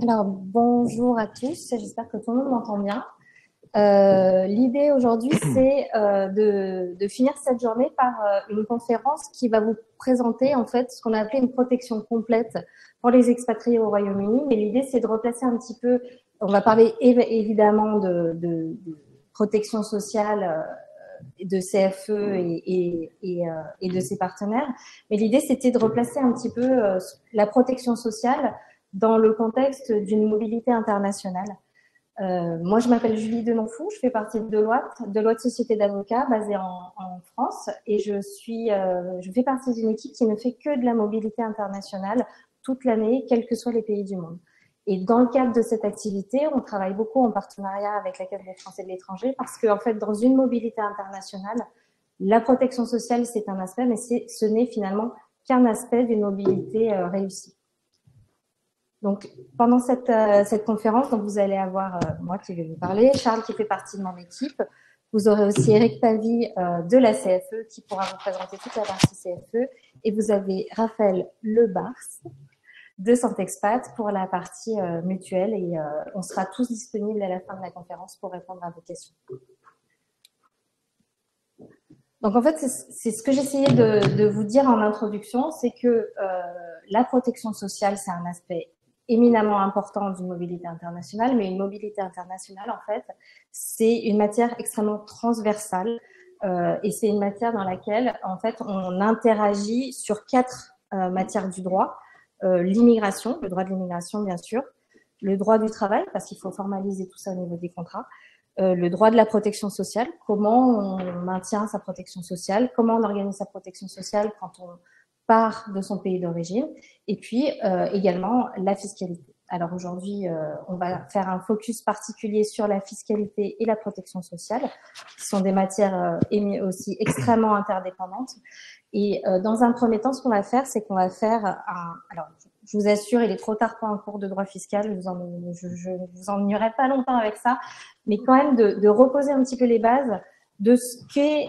Alors, bonjour à tous, j'espère que tout le monde m'entend bien. L'idée aujourd'hui, c'est de finir cette journée par une conférence qui va vous présenter en fait ce qu'on a appelé une protection complète pour les expatriés au Royaume-Uni. Mais l'idée, c'est de replacer un petit peu, on va parler évidemment de protection sociale, de CFE et de ses partenaires. Mais l'idée, c'était de replacer un petit peu la protection sociale dans le contexte d'une mobilité internationale. Moi, je m'appelle Julie Denonfou, je fais partie de Deloitte Société d'avocats basée en France, et je fais partie d'une équipe qui ne fait que de la mobilité internationale toute l'année, quels que soient les pays du monde. Et dans le cadre de cette activité, on travaille beaucoup en partenariat avec la Caisse des Français de l'étranger parce qu'en fait, dans une mobilité internationale, la protection sociale, c'est un aspect, mais ce n'est finalement qu'un aspect d'une mobilité réussie. Donc, pendant cette conférence, donc vous allez avoir moi qui vais vous parler, Charles qui fait partie de mon équipe. Vous aurez aussi Eric Pavie de la CFE qui pourra vous présenter toute la partie CFE. Et vous avez Raphaël Lebars de Santexpat pour la partie mutuelle. Et on sera tous disponibles à la fin de la conférence pour répondre à vos questions. Donc, en fait, c'est ce que j'essayais de vous dire en introduction, c'est que la protection sociale, c'est un aspect éminemment important d'une mobilité internationale, mais une mobilité internationale, en fait, c'est une matière extrêmement transversale et c'est une matière dans laquelle, en fait, on interagit sur 4 matières du droit. L'immigration, le droit de l'immigration, bien sûr, le droit du travail, parce qu'il faut formaliser tout ça au niveau des contrats, le droit de la protection sociale, comment on maintient sa protection sociale, comment on organise sa protection sociale quand on part de son pays d'origine, et puis également la fiscalité. Alors aujourd'hui, on va faire un focus particulier sur la fiscalité et la protection sociale, qui sont des matières aussi extrêmement interdépendantes. Et dans un premier temps, ce qu'on va faire, c'est qu'on va faire un... Alors, je vous assure, il est trop tard pour un cours de droit fiscal, je ne vous ennuierai pas longtemps avec ça, mais quand même de reposer un petit peu les bases de ce qu'est...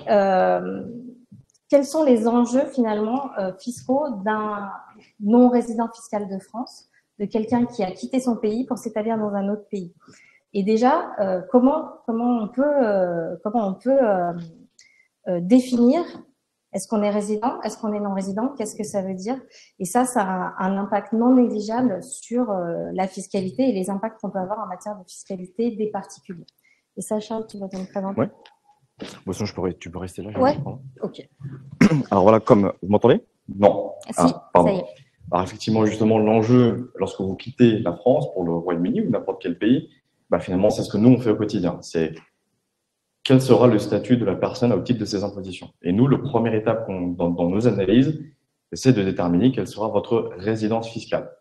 quels sont les enjeux finalement fiscaux d'un non-résident fiscal de France, de quelqu'un qui a quitté son pays pour s'établir dans un autre pays. Et déjà, comment on peut définir est-ce qu'on est résident, est-ce qu'on est non-résident, qu'est-ce que ça veut dire? Et ça a un impact non négligeable sur la fiscalité et les impacts qu'on peut avoir en matière de fiscalité des particuliers. Et ça, Charles, tu vas te présenter. Ouais. Bon, sinon, tu peux rester là. Ouais, ok. Alors voilà, comme vous m'entendez? Non. Si, ça y est. Alors effectivement, justement, l'enjeu, lorsque vous quittez la France pour le Royaume-Uni ou n'importe quel pays, finalement, c'est ce que nous, on fait au quotidien. C'est quel sera le statut de la personne au titre de ses impositions. Et nous, la première étape dans nos analyses, c'est de déterminer quelle sera votre résidence fiscale.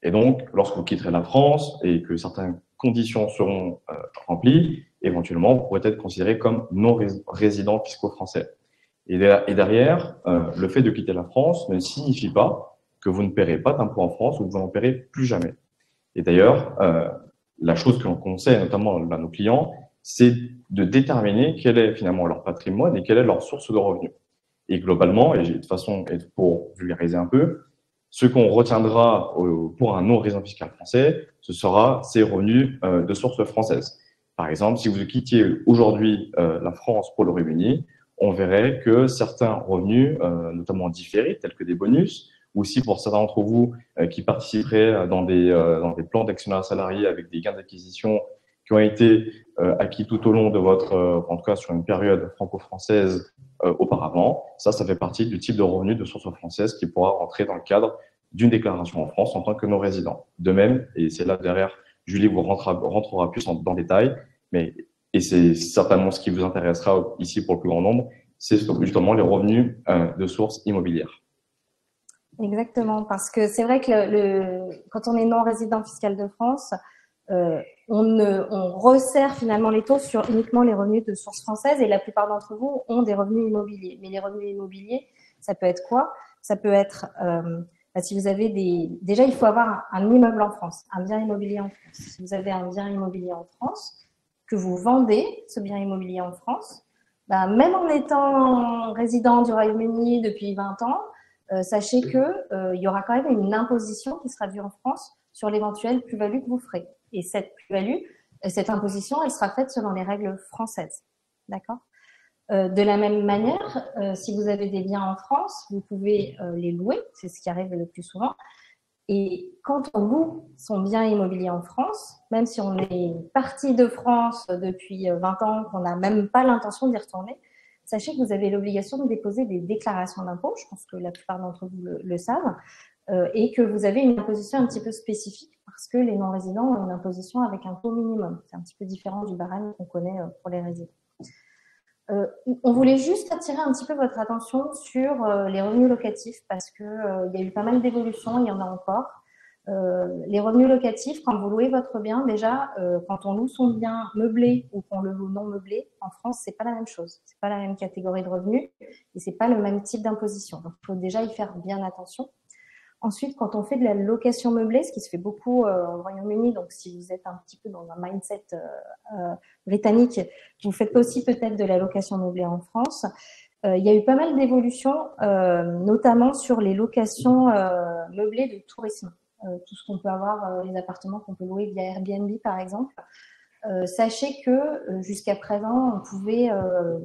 Et donc, lorsque vous quitterez la France et que certaines conditions seront remplies, éventuellement, vous pourrez être considéré comme non-résident fiscaux français. Et derrière, le fait de quitter la France ne signifie pas que vous ne paierez pas d'impôts en France ou que vous n'en paierez plus jamais. Et d'ailleurs, la chose que l'on conseille notamment à nos clients, c'est de déterminer quel est finalement leur patrimoine et quelle est leur source de revenus. Et globalement, et de toute façon, pour vulgariser un peu, ce qu'on retiendra pour un non-résident fiscal français, ce sera ses revenus de source française. Par exemple, si vous quittiez aujourd'hui la France pour le Royaume-Uni, on verrait que certains revenus, notamment différés, tels que des bonus, ou aussi pour certains d'entre vous qui participeraient dans des plans d'actionnariat salarié avec des gains d'acquisition qui ont été acquis tout au long de votre, en tout cas sur une période franco-française auparavant, ça fait partie du type de revenu de source française qui pourra rentrer dans le cadre d'une déclaration en France en tant que non-résident. De même, et c'est là derrière, Julie vous rentrera plus dans le détail, et c'est certainement ce qui vous intéressera ici pour le plus grand nombre, c'est justement les revenus de source immobilière. Exactement, parce que c'est vrai que quand on est non-résident fiscal de France, on resserre finalement les taux sur uniquement les revenus de source française et la plupart d'entre vous ont des revenus immobiliers. Mais les revenus immobiliers, ça peut être quoi? Ça peut être, si vous avez déjà il faut avoir un immeuble en France, un bien immobilier en France. Si vous avez un bien immobilier en France, que vous vendez ce bien immobilier en France, même en étant résident du Royaume-Uni depuis 20 ans, sachez que il y aura quand même une imposition qui sera due en France sur l'éventuelle plus-value que vous ferez. Et cette plus-value, cette imposition, elle sera faite selon les règles françaises. D'accord ? De la même manière, si vous avez des biens en France, vous pouvez les louer, c'est ce qui arrive le plus souvent. Et quand on loue son bien immobilier en France, même si on est parti de France depuis 20 ans, qu'on n'a même pas l'intention d'y retourner, sachez que vous avez l'obligation de déposer des déclarations d'impôts, je pense que la plupart d'entre vous le savent, et que vous avez une imposition un petit peu spécifique parce que les non-résidents ont une imposition avec un taux minimum. C'est un petit peu différent du barème qu'on connaît pour les résidents. On voulait juste attirer un petit peu votre attention sur les revenus locatifs parce que il y a eu pas mal d'évolutions, il y en a encore. Les revenus locatifs, quand vous louez votre bien, déjà, quand on loue son bien meublé ou qu'on le loue non meublé, en France, c'est pas la même chose. C'est pas la même catégorie de revenus et c'est pas le même type d'imposition. Donc, il faut déjà y faire bien attention. Ensuite, quand on fait de la location meublée, ce qui se fait beaucoup au Royaume-Uni, donc si vous êtes un petit peu dans un mindset britannique, vous faites aussi peut-être de la location meublée en France. Il y a eu pas mal d'évolutions, notamment sur les locations meublées de tourisme. Tout ce qu'on peut avoir, les appartements qu'on peut louer via Airbnb par exemple. Sachez que jusqu'à présent, on pouvait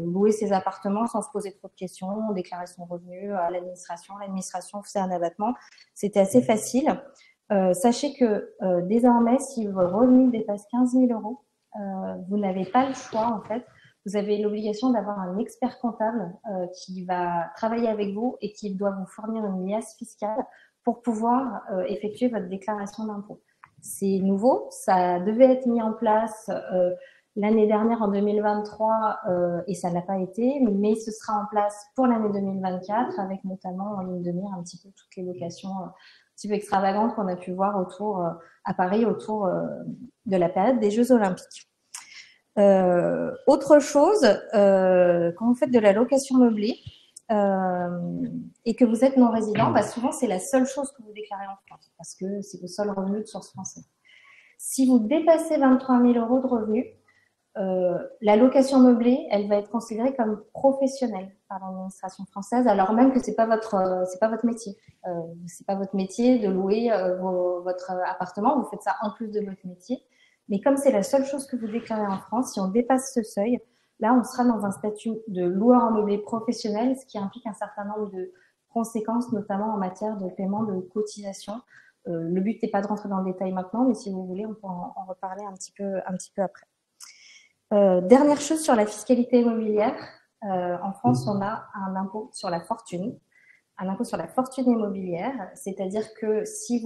louer ses appartements sans se poser trop de questions, déclarer son revenu à l'administration. L'administration faisait un abattement. C'était assez facile. Sachez que désormais, si vos revenus dépassent 15 000 euros, vous n'avez pas le choix en fait. Vous avez l'obligation d'avoir un expert comptable qui va travailler avec vous et qui doit vous fournir une liasse fiscale pour pouvoir effectuer votre déclaration d'impôt. C'est nouveau, ça devait être mis en place l'année dernière en 2023 et ça n'a pas été, mais ce sera en place pour l'année 2024 avec notamment en ligne de mire un petit peu toutes les locations un petit peu extravagantes qu'on a pu voir autour à Paris autour de la période des Jeux Olympiques. Autre chose, quand vous faites de la location meublée et que vous êtes non-résident, bah souvent c'est la seule chose que vous déclarez en France parce que c'est le seul revenu de source française. Si vous dépassez 23 000 euros de revenus, la location meublée, elle va être considérée comme professionnelle par l'administration française, alors même que c'est pas votre métier. C'est pas votre métier de louer votre appartement. Vous faites ça en plus de votre métier. Mais comme c'est la seule chose que vous déclarez en France, si on dépasse ce seuil, là, on sera dans un statut de loueur en meublé professionnel, ce qui implique un certain nombre de conséquences, notamment en matière de paiement de cotisation. Le but n'est pas de rentrer dans le détail maintenant, mais si vous voulez, on peut en reparler un petit peu après. Dernière chose sur la fiscalité immobilière. En France, on a un impôt sur la fortune. Un impôt sur la fortune immobilière, c'est-à-dire que si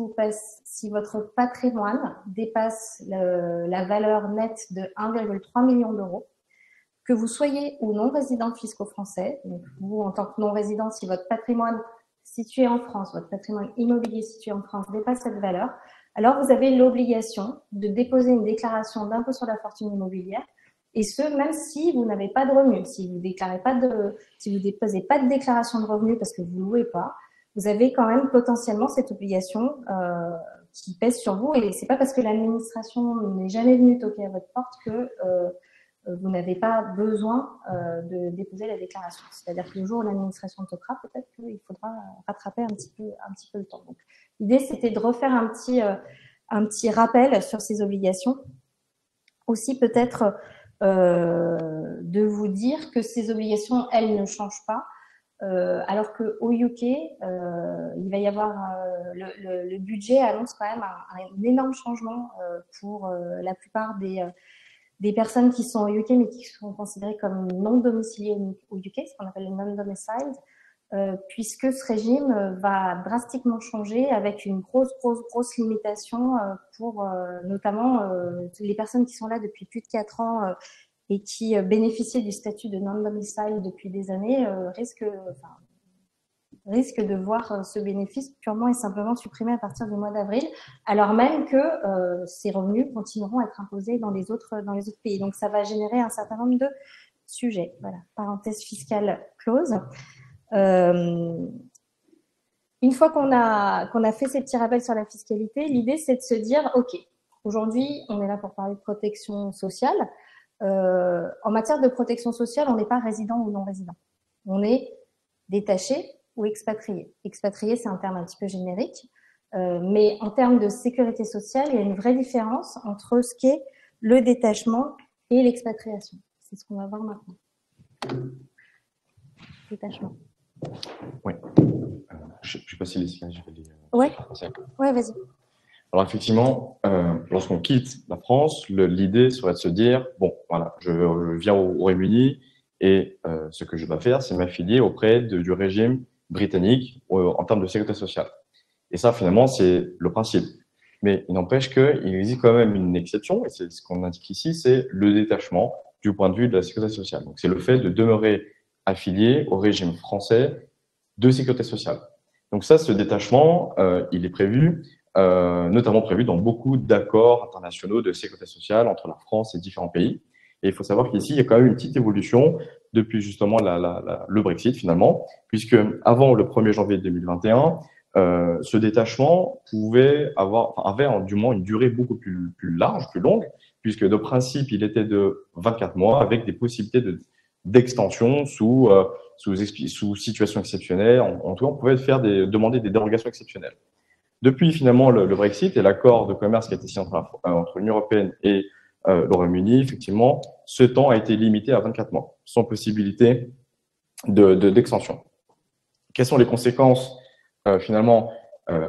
votre patrimoine dépasse la valeur nette de 1,3 million d'euros, que vous soyez ou non résident fiscaux français, donc vous en tant que non résident, si votre patrimoine situé en France, votre patrimoine immobilier situé en France dépasse cette valeur, alors vous avez l'obligation de déposer une déclaration d'impôt sur la fortune immobilière. Et ce, même si vous n'avez pas de revenus, si vous déposez pas de déclaration de revenus parce que vous louez pas, vous avez quand même potentiellement cette obligation qui pèse sur vous. Et c'est pas parce que l'administration n'est jamais venue toquer à votre porte que vous n'avez pas besoin de déposer la déclaration. C'est-à-dire que le jour où l'administration toquera, peut-être qu'il faudra rattraper un petit peu le temps. Donc, l'idée, c'était de refaire un petit rappel sur ces obligations. Aussi, peut-être de vous dire que ces obligations, elles ne changent pas, alors qu'au UK, il va y avoir le budget annonce quand même un énorme changement pour la plupart des personnes qui sont au UK mais qui sont considérées comme non domiciliées au UK, ce qu'on appelle les non-domiciled, puisque ce régime va drastiquement changer avec une grosse limitation pour notamment les personnes qui sont là depuis plus de 4 ans et qui bénéficient du statut de non-domicile depuis des années risquent de voir ce bénéfice purement et simplement supprimé à partir du mois d'avril, alors même que ces revenus continueront à être imposés dans les autres pays. Donc ça va générer un certain nombre de sujets. Voilà, parenthèse fiscale close. Une fois qu'on a fait ces petits rappels sur la fiscalité, l'idée c'est de se dire, ok, aujourd'hui on est là pour parler de protection sociale. En matière de protection sociale, on n'est pas résident ou non résident. On est détaché ou expatrié. Expatrié, c'est un terme un petit peu générique, mais en termes de sécurité sociale, il y a une vraie différence entre ce qu'est le détachement et l'expatriation. C'est ce qu'on va voir maintenant. Détachement. Oui. Je ne sais pas si les slides, je vais les... Ouais, vas-y. Alors effectivement, lorsqu'on quitte la France, l'idée serait de se dire, bon, voilà, je viens au Royaume-Uni et ce que je dois faire, c'est m'affilier auprès du régime britannique en termes de sécurité sociale. Et ça, finalement, c'est le principe. Mais il n'empêche qu'il existe quand même une exception, et c'est ce qu'on indique ici, c'est le détachement du point de vue de la sécurité sociale. Donc, c'est le fait de demeurer affilié au régime français de sécurité sociale. Donc ça, ce détachement, il est prévu, notamment prévu dans beaucoup d'accords internationaux de sécurité sociale entre la France et différents pays. Et il faut savoir qu'ici, il y a quand même une petite évolution depuis justement le Brexit finalement, puisque avant le 1er janvier 2021, ce détachement avait du moins une durée beaucoup plus large, plus longue, puisque de principe, il était de 24 mois avec des possibilités d'extension sous situation exceptionnelle. En tout cas, on pouvait demander des dérogations exceptionnelles. Depuis finalement le Brexit et l'accord de commerce qui a été signé entre l'Union européenne et le Royaume-Uni, effectivement, ce temps a été limité à 24 mois, sans possibilité d'extension. Quelles sont les conséquences finalement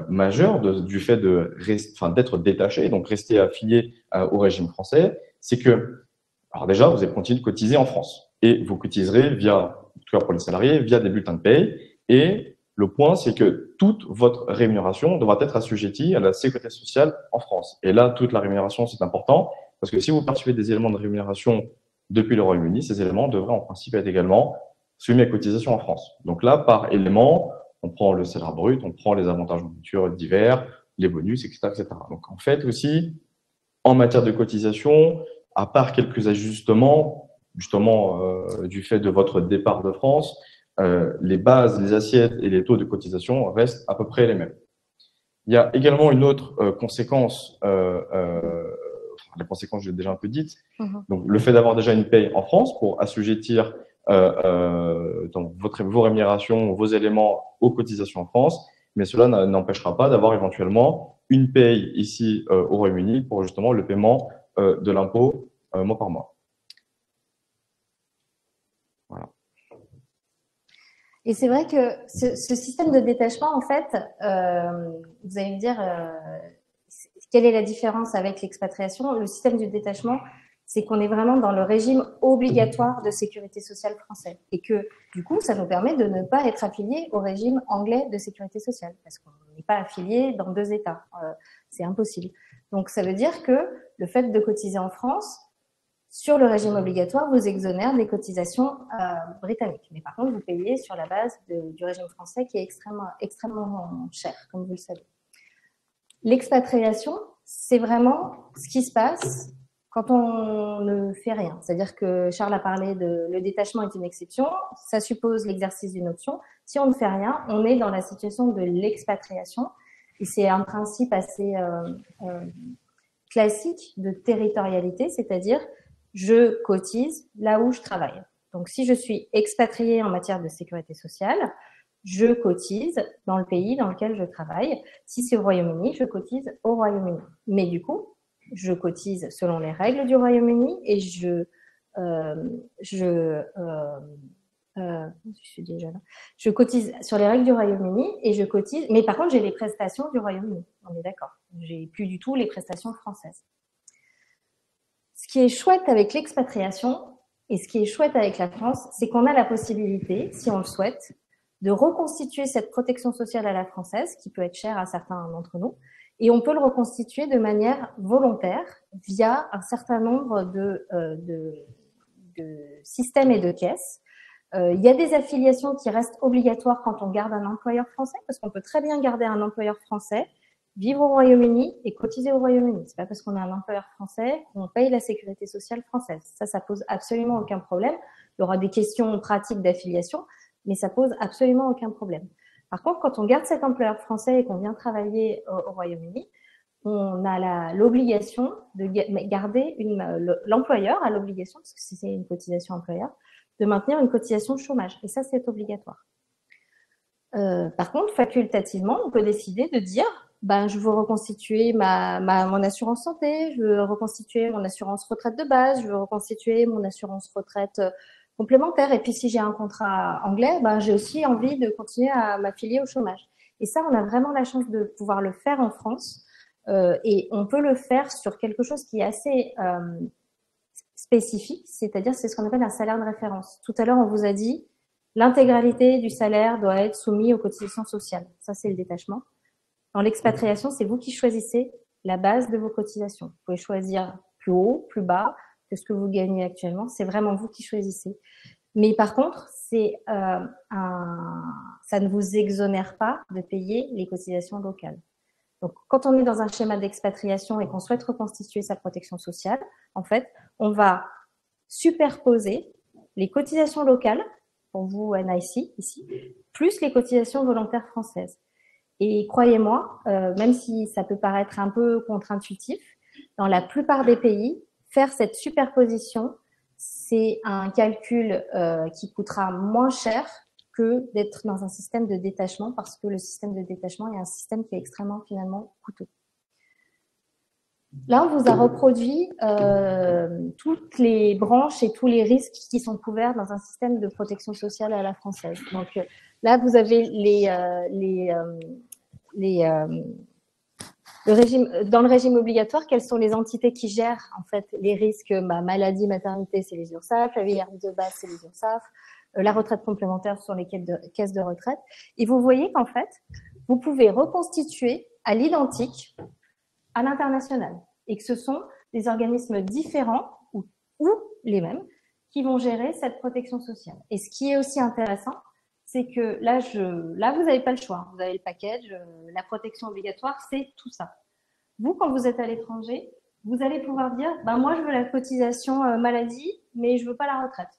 majeures du fait d'être détaché, donc rester affilié au régime français? C'est que, alors déjà, vous allez continuer de cotiser en France et vous cotiserez via, en tout cas pour les salariés, via des bulletins de paye. Et le point, c'est que toute votre rémunération devra être assujettie à la sécurité sociale en France. Et là, toute la rémunération, c'est important parce que si vous percevez des éléments de rémunération depuis le Royaume-Uni, ces éléments devraient en principe être également soumis à cotisation en France. Donc là, par élément, on prend le salaire brut, on prend les avantages en nature divers, les bonus, etc., etc. Donc en fait aussi, en matière de cotisation, à part quelques ajustements, justement du fait de votre départ de France, les bases, les assiettes et les taux de cotisation restent à peu près les mêmes. Il y a également une autre conséquence, les conséquences, j'ai déjà un peu dites. Donc, le fait d'avoir déjà une paye en France pour assujettir vos rémunérations, vos éléments aux cotisations en France, mais cela n'empêchera pas d'avoir éventuellement une paye ici au Royaume-Uni pour justement le paiement de l'impôt mois par mois. Voilà. Et c'est vrai que ce système de détachement, en fait, vous allez me dire, quelle est la différence avec l'expatriation? Le système du détachement, c'est qu'on est vraiment dans le régime obligatoire de sécurité sociale français. Et que, du coup, ça nous permet de ne pas être affilié au régime anglais de sécurité sociale, parce qu'on n'est pas affilié dans deux États. C'est impossible. Donc, ça veut dire que le fait de cotiser en France, sur le régime obligatoire, vous exonère des cotisations britanniques. Mais par contre, vous payez sur la base du régime français qui est extrêmement cher, comme vous le savez. L'expatriation, c'est vraiment ce qui se passe quand on ne fait rien. C'est-à-dire que Charles a parlé de le détachement est une exception, ça suppose l'exercice d'une option. Si on ne fait rien, on est dans la situation de l'expatriation. Et c'est un principe assez classique de territorialité, c'est-à-dire je cotise là où je travaille. Donc, si je suis expatriée en matière de sécurité sociale, je cotise dans le pays dans lequel je travaille. Si c'est au Royaume-Uni, je cotise au Royaume-Uni. Mais du coup, je cotise selon les règles du Royaume-Uni et je cotise sur les règles du Royaume-Uni et je cotise. Mais par contre, j'ai les prestations du Royaume-Uni. On est d'accord. J'ai plus du tout les prestations françaises. Ce qui est chouette avec l'expatriation et ce qui est chouette avec la France, c'est qu'on a la possibilité, si on le souhaite, de reconstituer cette protection sociale à la française, qui peut être chère à certains d'entre nous, et on peut le reconstituer de manière volontaire via un certain nombre de systèmes et de caisses. Il y a des affiliations qui restent obligatoires quand on garde un employeur français, parce qu'on peut très bien garder un employeur français, vivre au Royaume-Uni et cotiser au Royaume-Uni. C'est pas parce qu'on a un employeur français qu'on paye la sécurité sociale française. Ça pose absolument aucun problème. Il y aura des questions pratiques d'affiliation, mais ça pose absolument aucun problème. Par contre, quand on garde cet employeur français et qu'on vient travailler au Royaume-Uni, on a l'obligation de garder l'employeur a l'obligation, parce que si c'est une cotisation employeur, de maintenir une cotisation chômage. Et ça, c'est obligatoire. Par contre, facultativement, on peut décider de dire ben, je veux reconstituer mon assurance santé, je veux reconstituer mon assurance retraite de base, je veux reconstituer mon assurance retraite complémentaire. Et puis, si j'ai un contrat anglais, ben, j'ai aussi envie de continuer à m'affilier au chômage. Et ça, on a vraiment la chance de pouvoir le faire en France. Et on peut le faire sur quelque chose qui est assez spécifique, c'est-à-dire c'est ce qu'on appelle un salaire de référence. Tout à l'heure, on vous a dit l'intégralité du salaire doit être soumise aux cotisations sociales. Ça, c'est le détachement. Dans l'expatriation, c'est vous qui choisissez la base de vos cotisations. Vous pouvez choisir plus haut, plus bas que ce que vous gagnez actuellement. C'est vraiment vous qui choisissez. Mais par contre, ça ne vous exonère pas de payer les cotisations locales. Donc, quand on est dans un schéma d'expatriation et qu'on souhaite reconstituer sa protection sociale, en fait, on va superposer les cotisations locales, pour vous NIC ici, plus les cotisations volontaires françaises. Et croyez-moi, même si ça peut paraître un peu contre-intuitif, dans la plupart des pays, faire cette superposition, c'est un calcul qui coûtera moins cher que d'être dans un système de détachement, parce que le système de détachement est un système qui est extrêmement finalement coûteux. Là, on vous a reproduit toutes les branches et tous les risques qui sont couverts dans un système de protection sociale à la française. Donc là, vous avez dans le régime obligatoire, quelles sont les entités qui gèrent en fait les risques maladie, maternité, c'est les URSSAF, la vieillesse de base, c'est les URSSAF, la retraite complémentaire, ce sont les caisses de retraite. Et vous voyez qu'en fait, vous pouvez reconstituer à l'identique à l'international et que ce sont des organismes différents ou les mêmes qui vont gérer cette protection sociale. Et ce qui est aussi intéressant, c'est que là, vous n'avez pas le choix. Vous avez le package, la protection obligatoire, c'est tout ça. Vous, quand vous êtes à l'étranger, vous allez pouvoir dire, moi, je veux la cotisation maladie, mais je veux pas la retraite.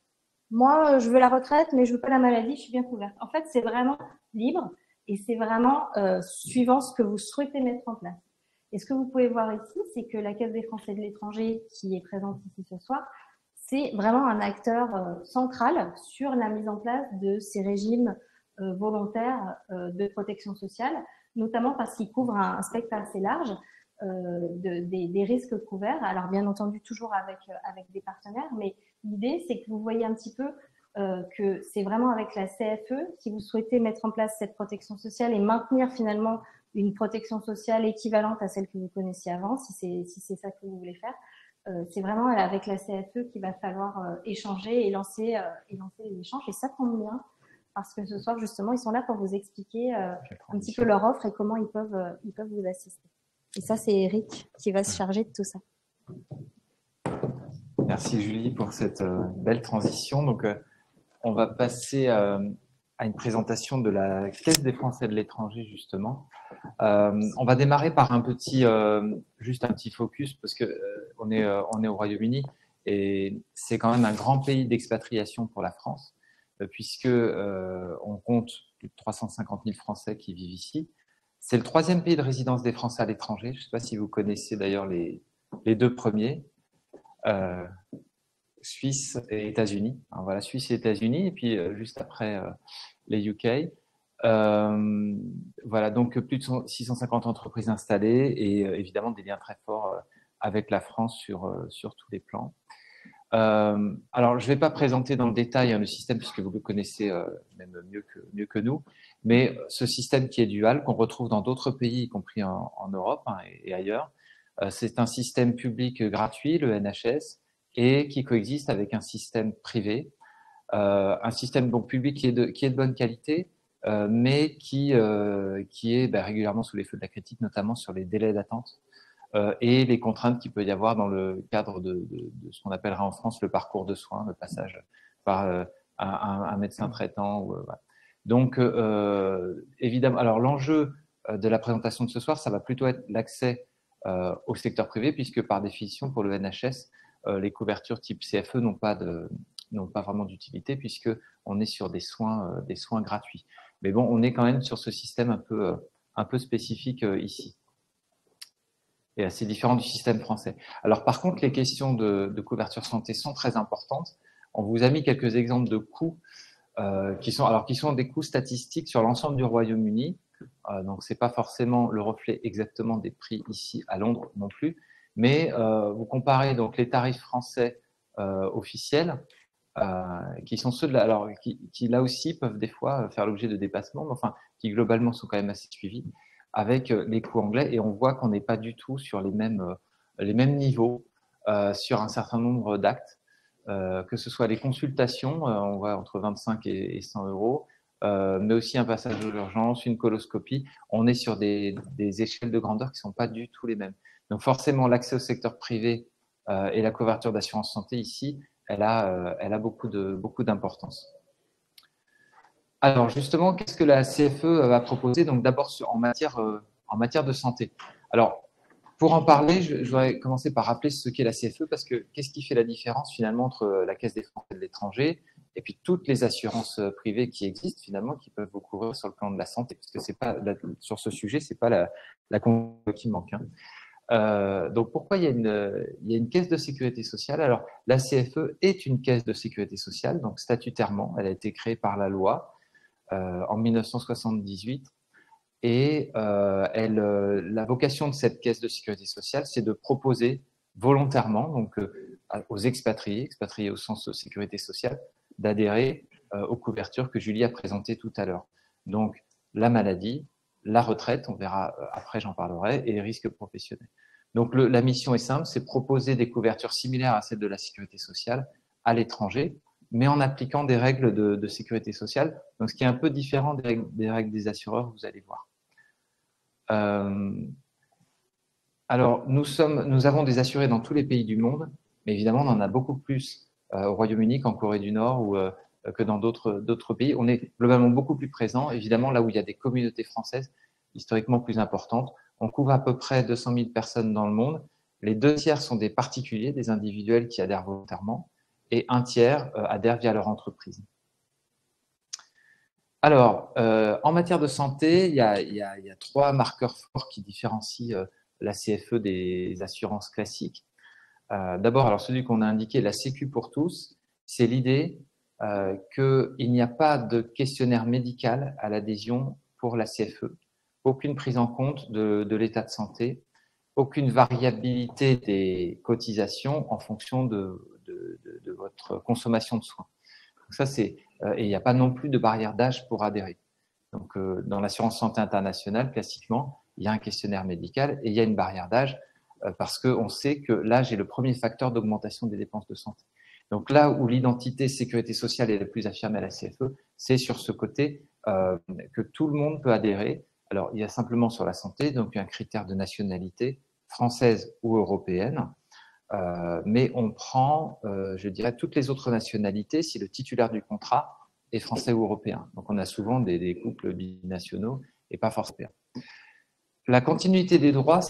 Moi, je veux la retraite, mais je veux pas la maladie, je suis bien couverte. En fait, c'est vraiment libre et c'est vraiment suivant ce que vous souhaitez mettre en place. Et ce que vous pouvez voir ici, c'est que la Caisse des Français de l'étranger, qui est présente ici ce soir, c'est vraiment un acteur central sur la mise en place de ces régimes volontaires de protection sociale, notamment parce qu'il couvre un spectre assez large des risques couverts. Alors bien entendu toujours avec des partenaires, mais l'idée c'est que vous voyez un petit peu que c'est vraiment avec la CFE, si vous souhaitez mettre en place cette protection sociale et maintenir finalement une protection sociale équivalente à celle que vous connaissiez avant, si c'est ça que vous voulez faire, c'est vraiment avec la CFE qu'il va falloir échanger et lancer les échanges. Et ça tombe bien, parce que ce soir, justement, ils sont là pour vous expliquer un petit peu leur offre et comment ils peuvent vous assister. Et ça, c'est Eric qui va se charger de tout ça. Merci Julie pour cette belle transition. Donc, on va passer à une présentation de la Caisse des Français de l'étranger, justement. On va démarrer par juste un petit focus, parce que on est au Royaume-Uni et c'est quand même un grand pays d'expatriation pour la France, puisque on compte plus de 350 000 Français qui vivent ici. C'est le 3e pays de résidence des Français à l'étranger. Je ne sais pas si vous connaissez d'ailleurs les 2 premiers. Suisse et États-Unis. Voilà, Suisse et États-Unis, et puis juste après les UK. Voilà, donc plus de 650 entreprises installées et évidemment des liens très forts avec la France sur tous les plans. Alors, je ne vais pas présenter dans le détail le système puisque vous le connaissez même mieux que nous, mais ce système qui est dual, qu'on retrouve dans d'autres pays, y compris en Europe et ailleurs, c'est un système public gratuit, le NHS, et qui coexiste avec un système privé, un système donc public qui est de bonne qualité, mais qui est régulièrement sous les feux de la critique, notamment sur les délais d'attente et les contraintes qu'il peut y avoir dans le cadre de ce qu'on appellera en France le parcours de soins, le passage par un médecin traitant. Voilà. Donc, évidemment, alors l'enjeu de la présentation de ce soir, ça va plutôt être l'accès au secteur privé, puisque par définition, pour le NHS, les couvertures type CFE n'ont pas vraiment d'utilité, puisque on est sur des soins gratuits. Mais bon, on est quand même sur ce système un peu spécifique ici, et assez différent du système français. Alors par contre, les questions de couverture santé sont très importantes. On vous a mis quelques exemples de coûts qui sont des coûts statistiques sur l'ensemble du Royaume-Uni. Donc, c'est pas forcément le reflet exactement des prix ici à Londres non plus, mais vous comparez donc les tarifs français officiels, qui sont ceux qui là aussi peuvent des fois faire l'objet de dépassements, mais enfin, qui globalement sont quand même assez suivis, avec les coûts anglais, et on voit qu'on n'est pas du tout sur les mêmes niveaux sur un certain nombre d'actes. Que ce soit les consultations, on voit entre 25 et 100 euros, mais aussi un passage aux urgences, une coloscopie. On est sur des échelles de grandeur qui ne sont pas du tout les mêmes. Donc forcément, l'accès au secteur privé et la couverture d'assurance santé ici, elle a beaucoup d'importance. Alors justement, qu'est-ce que la CFE va proposer? Donc d'abord en matière de santé. Alors pour en parler, je voudrais commencer par rappeler ce qu'est la CFE, parce que qu'est-ce qui fait la différence finalement entre la Caisse des Français de l'étranger et puis toutes les assurances privées qui existent finalement, qui peuvent vous couvrir sur le plan de la santé, parce que c'est pas sur ce sujet, c'est pas la qui manque. Donc pourquoi il y a une caisse de sécurité sociale? Alors la CFE est une caisse de sécurité sociale, donc statutairement, elle a été créée par la loi en 1978. Et la vocation de cette caisse de sécurité sociale, c'est de proposer volontairement, donc aux expatriés au sens de sécurité sociale, d'adhérer aux couvertures que Julie a présentées tout à l'heure. Donc la maladie, la retraite, on verra après, j'en parlerai, et les risques professionnels. Donc la mission est simple, c'est proposer des couvertures similaires à celles de la sécurité sociale à l'étranger, mais en appliquant des règles de sécurité sociale, donc ce qui est un peu différent des règles des assureurs, vous allez voir. Alors, nous avons des assurés dans tous les pays du monde, mais évidemment, on en a beaucoup plus au Royaume-Uni qu'en Corée du Nord ou que dans d'autres pays. On est globalement beaucoup plus présent, évidemment, là où il y a des communautés françaises historiquement plus importantes. On couvre à peu près 200 000 personnes dans le monde. Les 2 tiers sont des particuliers, des individuels qui adhèrent volontairement, et 1 tiers adhèrent via leur entreprise. Alors, en matière de santé, il y a 3 marqueurs forts qui différencient la CFE des assurances classiques. D'abord, alors celui qu'on a indiqué, la Sécu pour tous, c'est l'idée qu'il n'y a pas de questionnaire médical à l'adhésion pour la CFE, aucune prise en compte de l'état de santé, aucune variabilité des cotisations en fonction de votre consommation de soins. Donc ça, et il n'y a pas non plus de barrière d'âge pour adhérer. Donc, dans l'assurance santé internationale, classiquement, il y a un questionnaire médical et il y a une barrière d'âge parce qu'on sait que l'âge est le premier facteur d'augmentation des dépenses de santé. Donc là où l'identité sécurité sociale est la plus affirmée à la CFE, c'est sur ce côté que tout le monde peut adhérer. Alors, il y a simplement sur la santé, donc un critère de nationalité française ou européenne. Mais on prend, je dirais, toutes les autres nationalités si le titulaire du contrat est français ou européen. Donc, on a souvent des couples binationaux et pas forcément. La continuité des droits,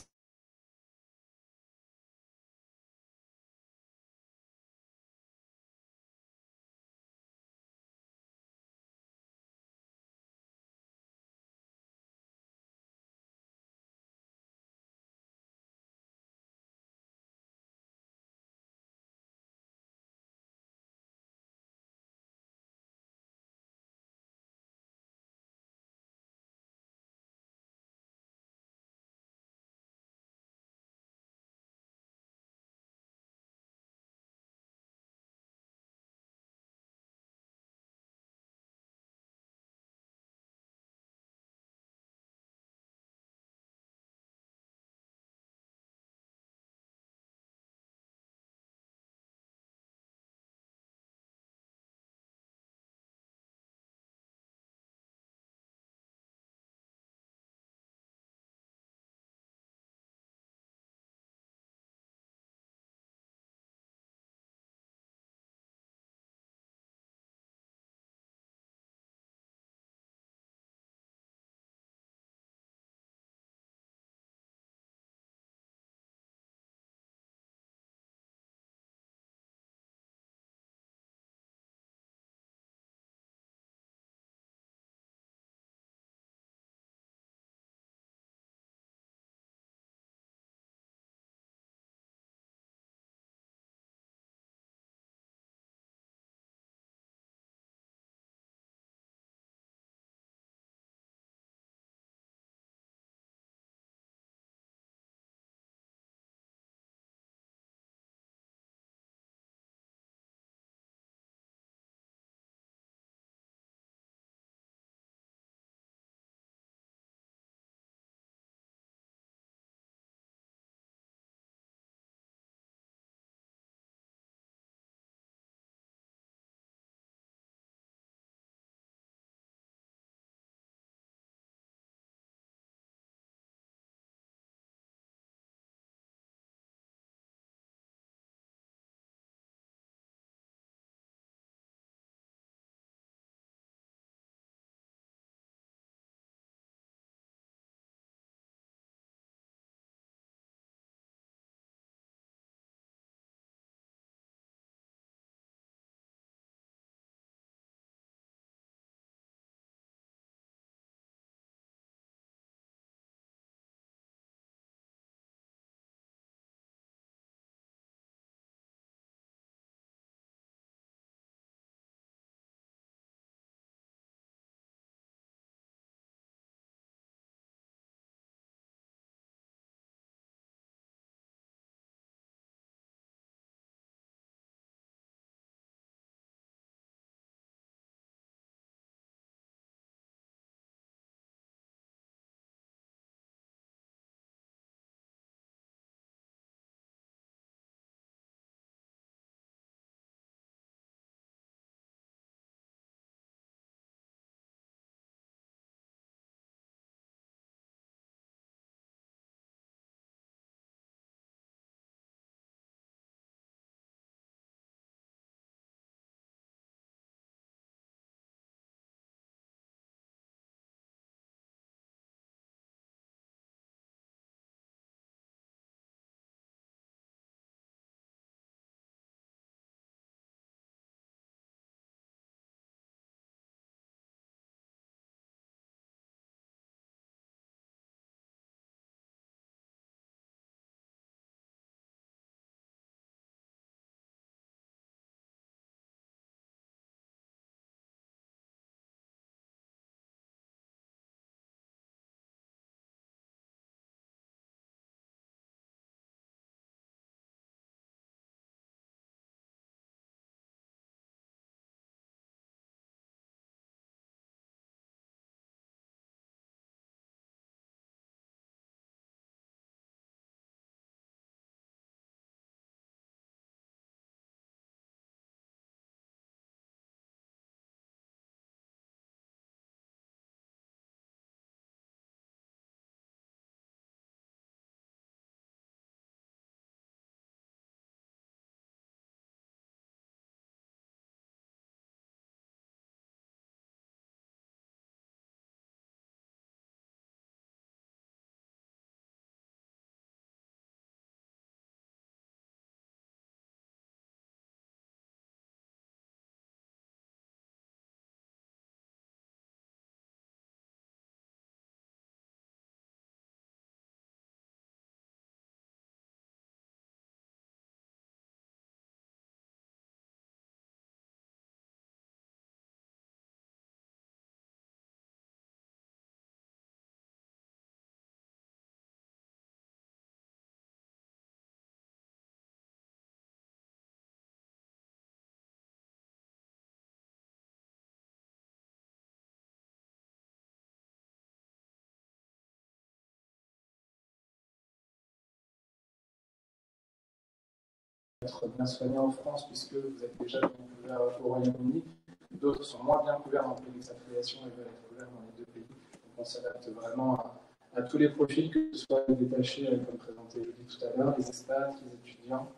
être bien soignés en France puisque vous êtes déjà bien couverts au Royaume-Uni. D'autres sont moins bien couverts dans le pays d'expatriation et veulent être couverts dans les deux pays. Donc on s'adapte vraiment à tous les profils, que ce soit les détachés, comme présenté Julie tout à l'heure, les expats, les étudiants,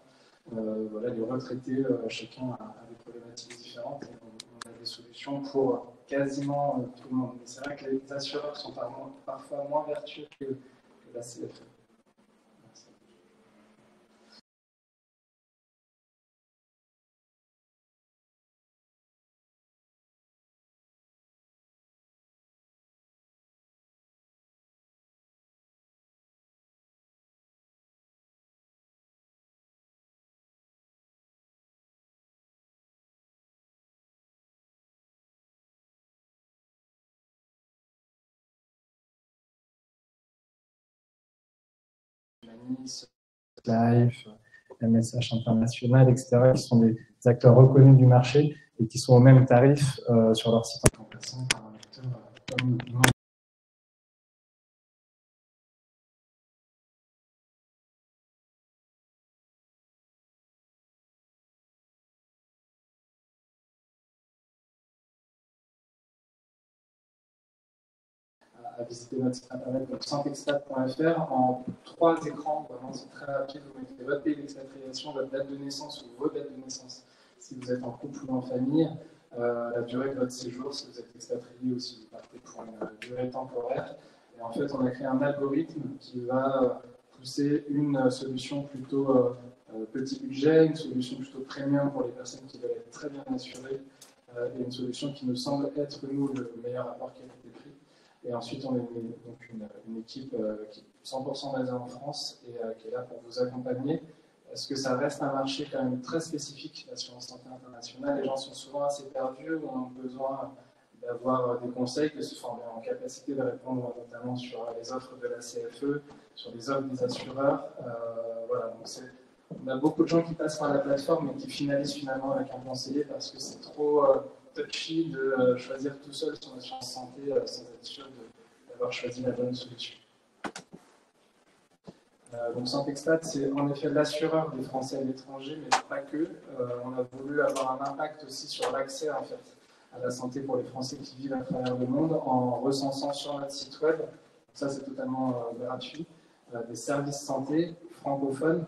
voilà, les retraités, chacun a des problématiques différentes. Et on a des solutions pour quasiment tout le monde. Mais c'est vrai que les assureurs sont parfois moins vertueux que la CFE. Nice, Life, MSH International, etc., qui sont des acteurs reconnus du marché et qui sont au même tarif sur leur site en passant par un acteur comme nous. À visiter notre site internet santexpat.fr en 3 écrans, vraiment c'est très rapide. Vous mettez votre pays d'expatriation, votre date de naissance ou vos dates de naissance si vous êtes en couple ou en famille, la durée de votre séjour si vous êtes expatrié ou si vous partez pour une durée temporaire. Et en fait, on a créé un algorithme qui va pousser une solution plutôt petit budget, une solution plutôt premium pour les personnes qui veulent être très bien assurées et une solution qui nous semble être, nous, le meilleur rapport qualité-prix. Et ensuite, on a donc une équipe qui est 100% basée en France et qui est là pour vous accompagner. Est-ce que ça reste un marché quand même très spécifique, l'assurance santé internationale? Les gens sont souvent assez perdus ou ont besoin d'avoir des conseils, que ce soit en capacité de répondre notamment sur les offres de la CFE, sur les offres des assureurs. Voilà, donc on a beaucoup de gens qui passent par la plateforme et qui finalisent finalement avec un conseiller parce que c'est trop touchy de choisir tout seul son assurance santé sans être sûr d'avoir choisi la bonne solution. Donc Santexpat, c'est en effet l'assureur des Français à l'étranger, mais pas que. On a voulu avoir un impact aussi sur l'accès en fait, à la santé pour les Français qui vivent à travers le monde en recensant sur notre site web, ça c'est totalement gratuit, des services santé francophones.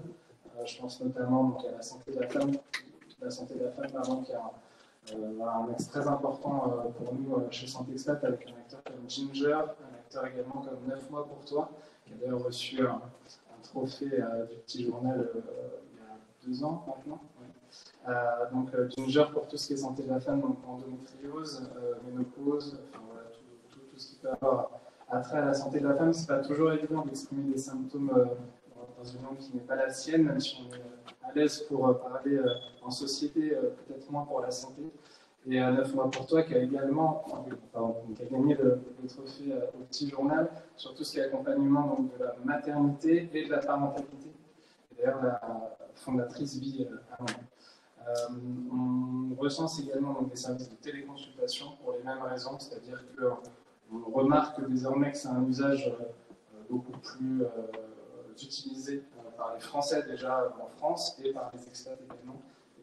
Je pense notamment donc, à la santé de la femme, pardon, qui a un axe très important pour nous chez Santexpat avec un acteur comme Ginger, un acteur également comme 9 mois pour toi, qui a d'ailleurs reçu un trophée du petit journal il y a 2 ans maintenant. Ouais. Donc Ginger pour tout ce qui est santé de la femme, donc endométriose, ménopause, enfin, voilà, tout ce qui peut avoir attrait à la santé de la femme. C'est pas toujours évident d'exprimer des symptômes dans une langue qui n'est pas la sienne, même si on est à l'aise pour parler en société, peut-être moins pour la santé. Et 9 mois pour toi, qui a également qui a gagné le trophée au petit journal sur tout ce qui est accompagnement donc, de la maternité et de la parentalité. D'ailleurs, la fondatrice vit à Londres. On recense également donc, des services de téléconsultation pour les mêmes raisons, c'est-à-dire qu'on remarque désormais que c'est un usage beaucoup plus utilisé par les Français déjà en France et par les expats également.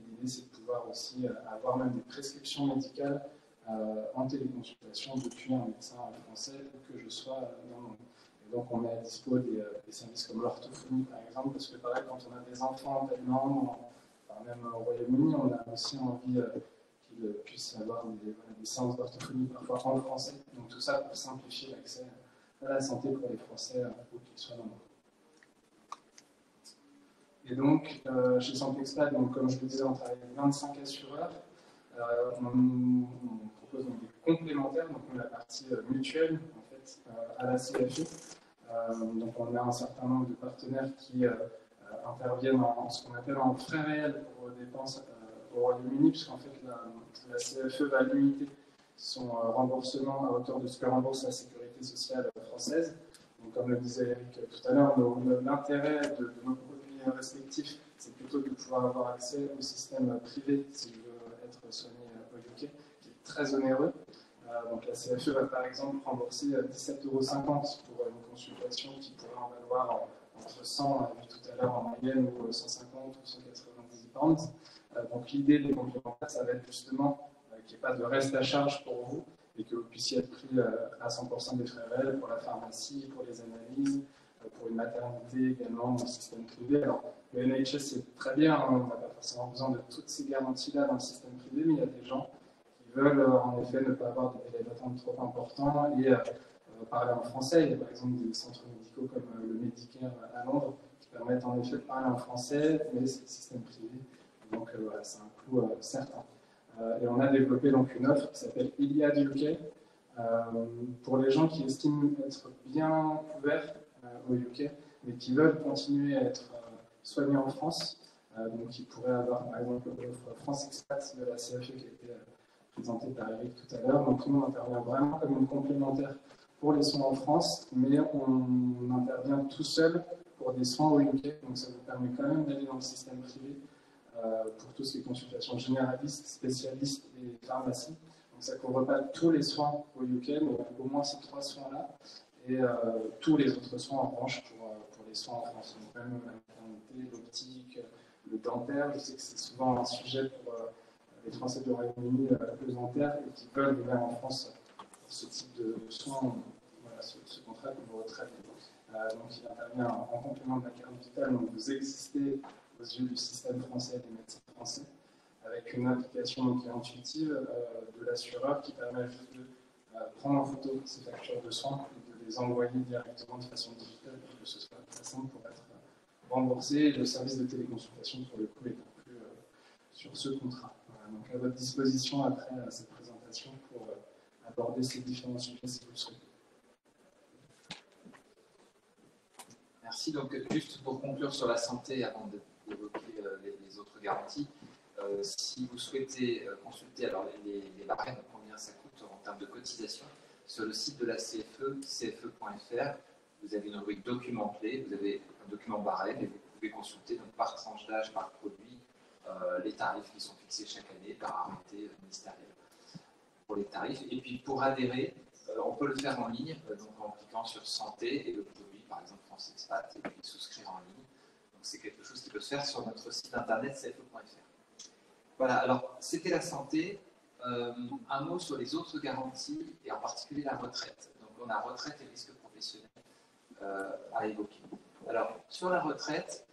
L'idée, c'est de pouvoir aussi avoir même des prescriptions médicales en téléconsultation depuis un médecin français, où que je sois dans le monde. Et donc, on met à dispo des services comme l'orthophonie, par exemple, parce que pareil, quand on a des enfants en Thaïlande, même au Royaume-Uni, on a aussi envie qu'ils puissent avoir des séances d'orthophonie parfois en français. Donc, tout ça pour simplifier l'accès à la santé pour les Français, où qu'ils soient dans le monde. Et donc, chez Santexpat, comme je le disais, on travaille avec 25 assureurs. On propose donc des complémentaires, donc la partie mutuelle en fait, à la CFE. Donc, on a un certain nombre de partenaires qui interviennent en ce qu'on appelle en frais réels pour dépenses au Royaume-Uni, puisqu'en fait, la CFE va limiter son remboursement à hauteur de ce que rembourse la sécurité sociale française. Donc, comme le disait Eric tout à l'heure, l'intérêt de nos produits respectifs, c'est plutôt de pouvoir avoir accès au système privé si je veux être soigné au UK, qui est très onéreux. Donc la CFE va par exemple rembourser 17,50 € pour une consultation qui pourrait en valoir entre 100, on a vu tout à l'heure en moyenne, ou 150 ou 190 Bonds. Donc l'idée des complémentaires, ça va être justement qu'il n'y ait pas de reste à charge pour vous et que vous puissiez être pris à 100% des frais réels pour la pharmacie, pour les analyses, pour une maternité également dans le système privé. Alors, le NHS, c'est très bien, hein, on n'a pas forcément besoin de toutes ces garanties-là dans le système privé, mais il y a des gens qui veulent en effet ne pas avoir de délais d'attente trop importants et parler en français. Il y a par exemple des centres médicaux comme le Medicare à Londres qui permettent en effet de parler en français, mais c'est le système privé. Donc voilà, c'est un coût certain. Et on a développé donc une offre qui s'appelle Iliad UK pour les gens qui estiment être bien couverts au UK, mais qui veulent continuer à être soignés en France. Donc qui pourraient avoir par exemple l'offre France Expat de la CFE qui a été présentée par Eric tout à l'heure. Donc nous on intervient vraiment comme une complémentaire pour les soins en France, mais on intervient tout seul pour des soins au UK. Donc ça vous permet quand même d'aller dans le système privé pour tout ce qui est consultation généraliste, spécialiste et pharmacie. Donc ça ne couvre pas tous les soins au UK, mais au moins ces 3 soins-là, et tous les autres soins en revanche pour les soins en France. Donc même la maternité, l'optique, le dentaire, je sais que c'est souvent un sujet pour les Français du Royaume-Uni, le dentaire, et qui veulent venir en France pour ce type de soins, voilà, ce contrat que vous retraitez. Donc il intervient en complément de la carte vitale, donc vous existez aux yeux du système français et des médecins français, avec une application qui est intuitive de l'assureur qui permet juste de prendre en photo ces factures de soins et de les envoyer directement de façon digitale pour que ce soit très simple pour être remboursé. Et le service de téléconsultation, pour le coup, est inclus sur ce contrat. Voilà, donc à votre disposition après cette présentation pour aborder ces différents sujets si vous le souhaitez. Merci. Donc, juste pour conclure sur la santé, avant d'évoquer les autres garanties, si vous souhaitez consulter alors les barèmes, combien ça coûte en termes de cotisation, sur le site de la CFE, cfe.fr, vous avez une rubrique documents clés, vous avez un document barème et vous pouvez consulter donc, par tranche d'âge, par produit, les tarifs qui sont fixés chaque année par arrêté ministériel pour les tarifs. Et puis pour adhérer, on peut le faire en ligne, donc en cliquant sur santé et le produit, par exemple France Expat, et puis souscrire en ligne. Donc c'est quelque chose qui peut se faire sur notre site internet cfe.fr. Voilà, alors c'était la santé. Un mot sur les autres garanties et en particulier la retraite. Donc on a retraite et risque professionnel à évoquer. Alors sur la retraite,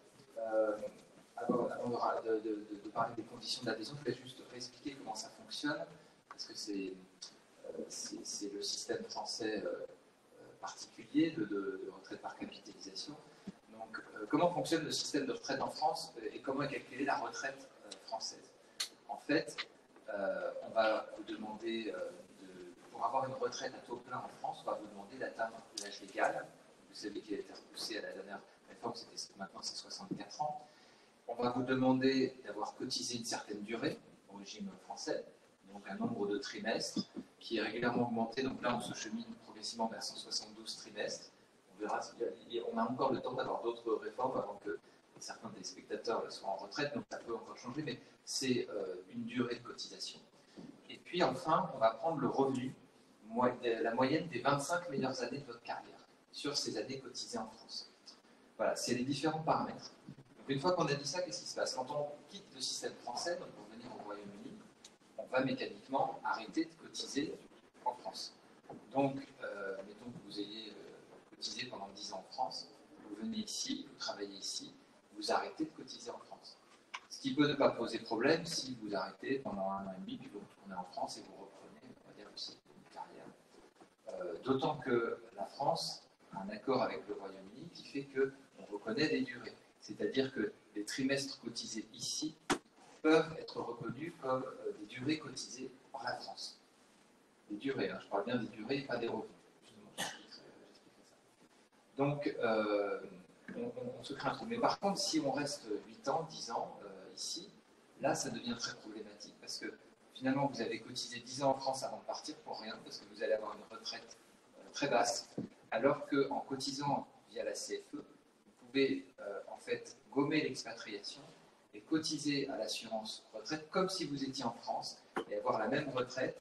avant de parler des conditions d'adhésion, je vais juste réexpliquer comment ça fonctionne, parce que c'est le système français particulier de retraite par capitalisation. Donc, comment fonctionne le système de retraite en France et comment est calculée la retraite française? En fait, on va vous demander, pour avoir une retraite à taux plein en France, on va vous demander d'atteindre l'âge légal. Vous savez qu'il a été repoussé à la dernière réforme, maintenant c'est 64 ans. On va vous demander d'avoir cotisé une certaine durée au régime français, donc un nombre de trimestres qui est régulièrement augmenté. Donc là, on se chemine progressivement vers 172 trimestres. On verra, on a encore le temps d'avoir d'autres réformes avant que certains des spectateurs soient en retraite, donc ça peut encore changer, mais c'est une durée de cotisation. Et puis enfin, on va prendre le revenu, la moyenne des 25 meilleures années de votre carrière sur ces années cotisées en France. Voilà, c'est les différents paramètres. Donc une fois qu'on a dit ça, qu'est-ce qui se passe? Quand on quitte le système français, donc pour venir au Royaume-Uni, on va mécaniquement arrêter de cotiser en France. Donc, mettons que vous ayez cotisé pendant 10 ans en France, vous venez ici, vous travaillez ici, vous arrêtez de cotiser en France. Ce qui peut ne pas poser problème si vous arrêtez pendant 1 an et demi, puis vous retournez en France et vous reprenez, on va dire, aussi une carrière. D'autant que la France a un accord avec le Royaume-Uni qui fait qu'on reconnaît des durées. C'est-à-dire que les trimestres cotisés ici peuvent être reconnus comme des durées cotisées par la France. Des durées, hein, je parle bien des durées et pas des revenus. Justement, j'expliquerai ça. Donc, on se crée un trou. Mais par contre, si on reste 8 ans, 10 ans ici, là, ça devient très problématique parce que finalement, vous avez cotisé 10 ans en France avant de partir pour rien, parce que vous allez avoir une retraite très basse, alors qu'en cotisant via la CFE, vous pouvez en fait gommer l'expatriation et cotiser à l'assurance retraite comme si vous étiez en France et avoir la même retraite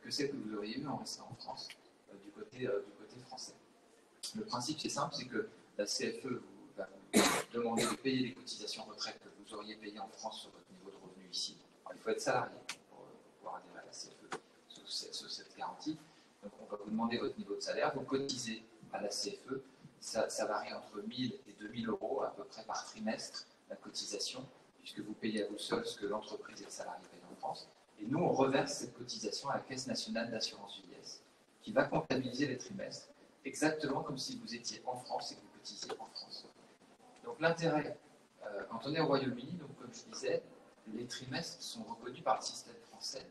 que celle que vous auriez eue en restant en France du côté français. Le principe, c'est simple, c'est que la CFE va vous demander de payer les cotisations retraite que vous vous auriez payé en France sur votre niveau de revenu ici. Alors, il faut être salarié pour pouvoir adhérer à la CFE sous cette garantie. Donc, on va vous demander votre niveau de salaire, vous cotisez à la CFE, ça varie entre 1 000 et 2 000 euros à peu près par trimestre, la cotisation, puisque vous payez à vous seul ce que l'entreprise et le salarié payent en France. Et nous, on reverse cette cotisation à la Caisse nationale d'assurance vieillesse, qui va comptabiliser les trimestres, exactement comme si vous étiez en France et que vous cotisiez en France. Donc l'intérêt, quand on est au Royaume-Uni, donc comme je disais, les trimestres sont reconnus par le système français,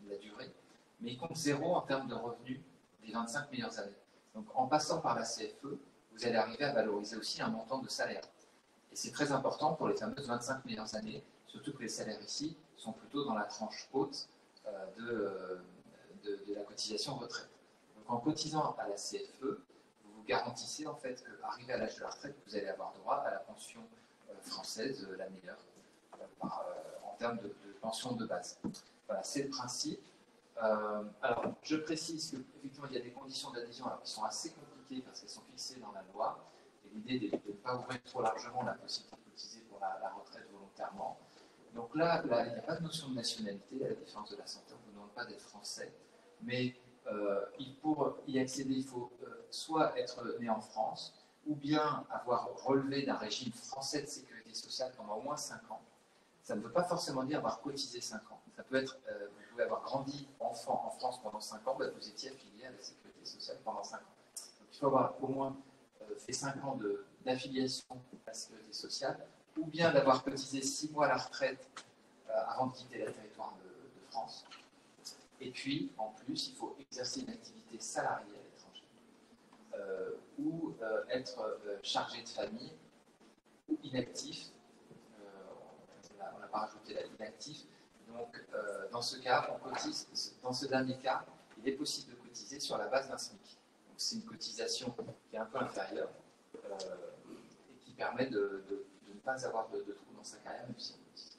la durée, mais ils comptent 0 en termes de revenus des 25 meilleures années. Donc en passant par la CFE, vous allez arriver à valoriser aussi un montant de salaire. Et c'est très important pour les fameuses 25 meilleures années, surtout que les salaires ici sont plutôt dans la tranche haute de la cotisation retraite. Donc en cotisant à la CFE, vous vous garantissez en fait qu'arrivé à l'âge de la retraite, vous allez avoir droit à la pension française la meilleure en termes de pension de base. Voilà, c'est le principe. Alors, je précise qu'effectivement, il y a des conditions d'adhésion qui sont assez compliquées parce qu'elles sont fixées dans la loi. Et l'idée de ne pas ouvrir trop largement la possibilité de cotiser pour la retraite volontairement. Donc là, il n'y a pas de notion de nationalité, à la différence de la santé, on ne vous demande pas d'être français. Mais pour y accéder, il faut soit être né en France, ou bien avoir relevé d'un régime français de sécurité sociale pendant au moins 5 ans. Ça ne veut pas forcément dire avoir cotisé 5 ans. Ça peut être, vous pouvez avoir grandi enfant en France pendant 5 ans, vous étiez affilié à la sécurité sociale pendant 5 ans. Donc il faut avoir au moins fait 5 ans d'affiliation à la sécurité sociale, ou bien d'avoir cotisé 6 mois à la retraite avant de quitter le territoire de France. Et puis, en plus, il faut exercer une activité salariée à l'étranger, ou être chargé de famille, ou inactif. On n'a pas rajouté l'inactif. Donc, dans ce cas, on cotise. Dans ce dernier cas, il est possible de cotiser sur la base d'un SMIC. Donc, c'est une cotisation qui est un peu inférieure et qui permet de ne pas avoir de trou dans sa carrière, même si on cotise.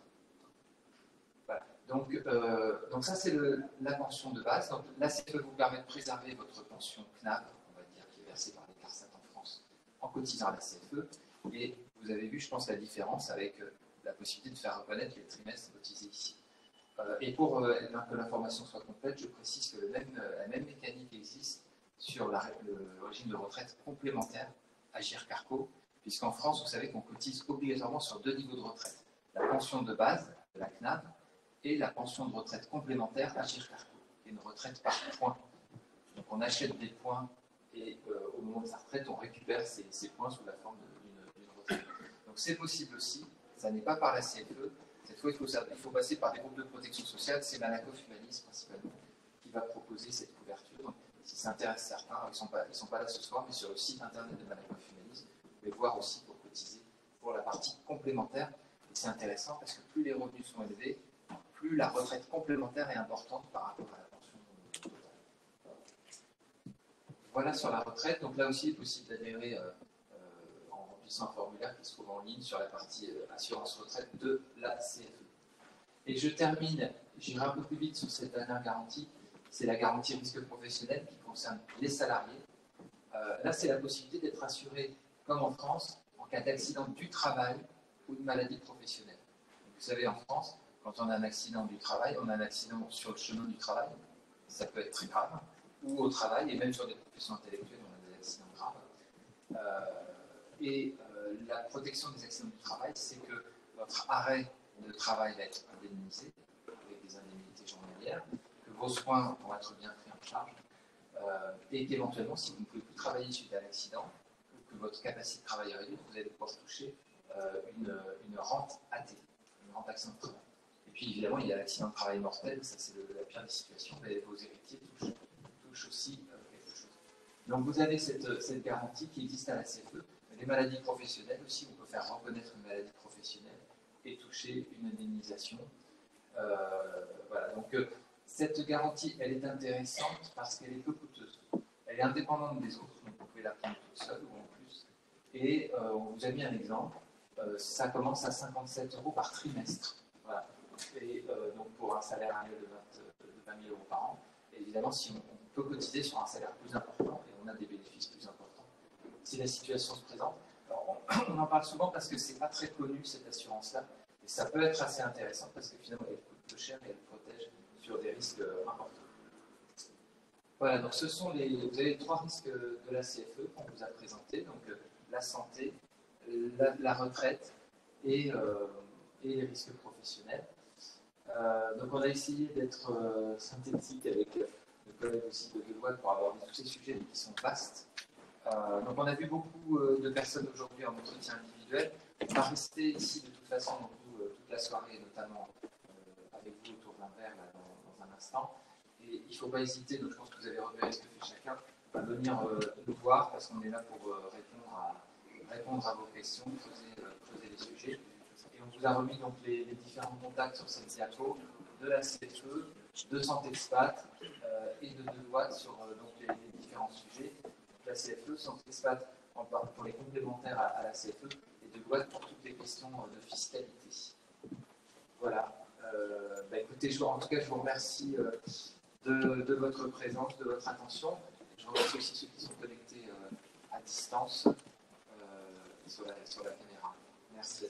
Voilà. Donc ça, c'est la pension de base. Donc, la CFE vous permet de préserver votre pension CNAV, on va dire, qui est versée par les CARSAT en France, en cotisant à la CFE. Et vous avez vu, je pense, la différence avec la possibilité de faire reconnaître les trimestres cotisés ici. Et pour que l'information soit complète, je précise que la même mécanique existe sur le régime de retraite complémentaire Agir Carco, puisqu'en France, vous savez qu'on cotise obligatoirement sur 2 niveaux de retraite. La pension de base, de la CNAV, et la pension de retraite complémentaire Agir Carco, qui est une retraite par points. Donc on achète des points et au moment de sa retraite, on récupère ces points sous la forme d'une retraite. Donc c'est possible aussi, ça n'est pas par la CFE. Cette fois, il faut passer par des groupes de protection sociale. C'est Malakoff Humanis principalement qui va proposer cette couverture. Donc, si ça intéresse certains, ils ne sont pas là ce soir, mais sur le site internet de Malakoff Humanis, vous pouvez voir aussi pour cotiser pour la partie complémentaire. Et c'est intéressant parce que plus les revenus sont élevés, plus la retraite complémentaire est importante par rapport à la pension totale. Voilà sur la retraite. Donc là aussi, il est possible d'adhérer en remplissant un formulaire qui se trouve en ligne sur la partie assurance retraite de la CFE. Et je termine, j'irai un peu plus vite sur cette dernière garantie, c'est la garantie risque professionnel qui concerne les salariés. Là, c'est la possibilité d'être assuré, comme en France, en cas d'accident du travail ou de maladie professionnelle. Vous savez, en France, quand on a un accident du travail, on a un accident sur le chemin du travail, ça peut être très grave, ou au travail, et même sur des professions intellectuelles, on a des accidents graves. La protection des accidents du travail, c'est que votre arrêt de travail va être indemnisé avec des indemnités journalières, que vos soins vont être bien pris en charge, et qu'éventuellement, si vous ne pouvez plus travailler suite à l'accident, ou que votre capacité de travail est réduite, vous allez pouvoir toucher une rente AT, une rente accident de travail. Et puis évidemment, il y a l'accident de travail mortel, ça c'est la pire des situations, mais vos héritiers touchent aussi quelque chose. Donc vous avez cette garantie qui existe à la CFE. Les maladies professionnelles aussi, on peut faire reconnaître une maladie professionnelle et toucher une indemnisation. Voilà, donc cette garantie, elle est intéressante parce qu'elle est peu coûteuse. Elle est indépendante des autres, donc vous pouvez la prendre toute seule ou en plus. Et on vous a mis un exemple, ça commence à 57 € par trimestre. Voilà. Et donc pour un salaire annuel de 20 000 € par an. Et évidemment, si on peut cotiser sur un salaire plus important et on a des bénéfices plus importants. Si la situation se présente, Alors, on en parle souvent parce que c'est pas très connu cette assurance-là, et ça peut être assez intéressant parce que finalement elle coûte peu cher et elle protège sur des risques importants. Voilà, donc ce sont vous avez les 3 risques de la CFE qu'on vous a présentés, donc la santé, la retraite et les risques professionnels. Donc on a essayé d'être synthétique avec nos collègues aussi de Deloitte pour aborder tous ces sujets qui sont vastes. Donc on a vu beaucoup de personnes aujourd'hui en entretien individuel. On va rester ici de toute façon toute la soirée, notamment avec vous autour d'un verre là, dans un instant. Et il ne faut pas hésiter, donc je pense que vous avez repéré ce que fait chacun, à venir nous voir parce qu'on est là pour répondre à vos questions, creuser les sujets. Et on vous a remis donc les différents contacts sur cette diapo de la CFE, de Santé Expat et de Deloitte sur donc les différents sujets. La CFE, Santé Expat pour les complémentaires à la CFE et Deloitte pour toutes les questions de fiscalité. Voilà. Écoutez, en tout cas, je vous remercie de votre présence, de votre attention. Je remercie aussi ceux qui sont connectés à distance sur la caméra. Merci.